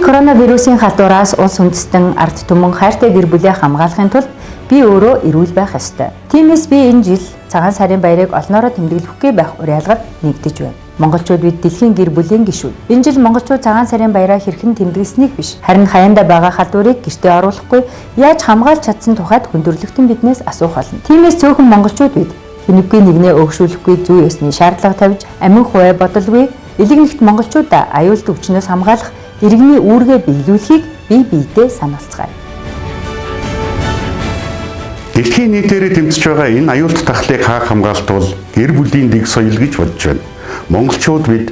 коронавирусын халдвараас улс үндэстэн ард түмэн хайртай гэр бүлээ хамгаалахын тулд би өөрөө эрүүл байх ёстой. Тиймээс би энэ жил цагаан сарын баярыг олноороо тэмдэглэхгүй байх уриалгад нэгдэж байна. Монголчууд бид дэлхийн гэр бүлийн гишүүд. Энэ жил монголчууд цагаан сарын баяраа хэрхэн тэмдэглэснийг биш, харин хаяанда байгаа халдварыг гэртээ оруулахгүй яаж хамгаалж чадсан тухайд хүндрэлтэн биднээс асуух болно. Тиймээс цөөхөн монголчууд бид хүнийгүй нэгнээ өгшүүлэхгүй зүй ёсны шаардлага тавьж амин хувиа бодолгүй элэг нэгт монголчуудаа аюулт өвчнөөс хамгаалах иргэний үүргээ биелүүлэхийг бие биедээ сануулцгаая. Дэлхийн нийтээр тэмцэж байгаа энэ аюулт тахлыг хамгаалалт бол гэр бүлийн дэг соёл гэж бодож байна. Монголчууд бид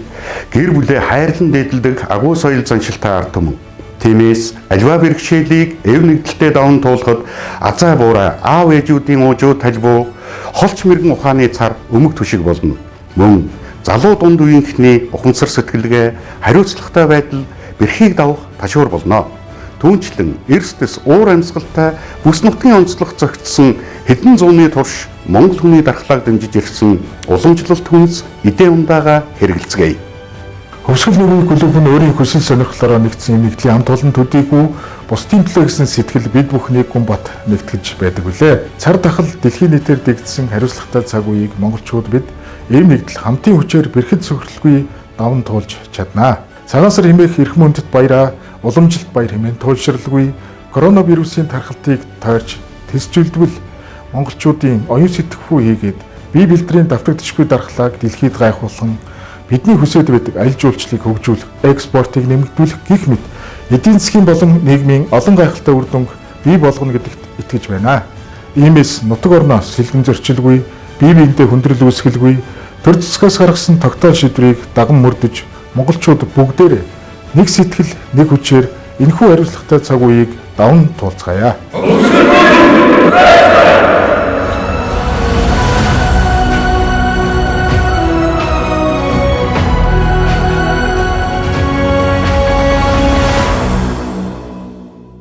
гэр бүлээ хайрлан дээдэлдэг агуу соёл заншилтай ард түмэн. Тиймээс аливаа бэрхшээлийг эв нэгдэлтэд даван туулахад азаа буурай, аав ээжүүдийн уужууд талбуу, холч мэрэгэн ухааны цар өмг түшиг болно. Мөн залуу дунд үеийнхний ухамсар сэтгэлгээ, хариуцлагатай байдал бэрхийг давах ташуур болно. Түүнчлэн эрсдэс уур амьсгалтай бүс нутгийн онцлог зохицсон хэдэн зууны турш Монгол хүний дархлааг дэмжиж ирсэн уламжлалт хүнс эдээ ундаага хэрэгэлцгээе. Хөвсгөл нүрийн клуб нь өөрийн хүсэл сонирхлоороо нэгдсэн юм нэгдлийн хамт олон төдийгүй бусдын төлөө гэсэн сэтгэл бид бүхнийг гүн бат нэгтгэж байдаг үлээ. Цар тахал дэлхийн нийтээр дэгдсэн хариуцлагатай цаг үеийг монголчууд бид ийм нэгдэл хамтын хүчээр бэрхэд сөхрөлгүй даван туулж чаднаа. Цагаан сар хэмээх эрх мөндөд баяраа уламжилт баяр хэмээн туйлшралгүй коронавирусын тархалтыг тойрч тэсжүүлдвэл монголчуудын оюун сэтгэхүй хийгээд бие бэлтрийн давтагдчихгүй дархлааг дэлхийд гайхуулсан бидний хүсэж байдаг аялал жуулчлалыг хөгжүүлэх, экспортыг нэмэгдүүлэх гэх мэт эдийн засгийн болон нийгмийн олон гайхалтай үр дүнг бий болгоно гэдэгт итгэж байна. Иймээс нутаг орноос сэлгэн зөрчилгүй, бие биенээ хүндрэл үүсгэлгүй, төр засгаас гаргасан тогтоол шийдвэрийг даган мөрдөж монголчууд бүгдээрээ нэг сэтгэл, нэг хүчээр энэхүү хариуцлагатай цаг үеийг даван туулцгаая.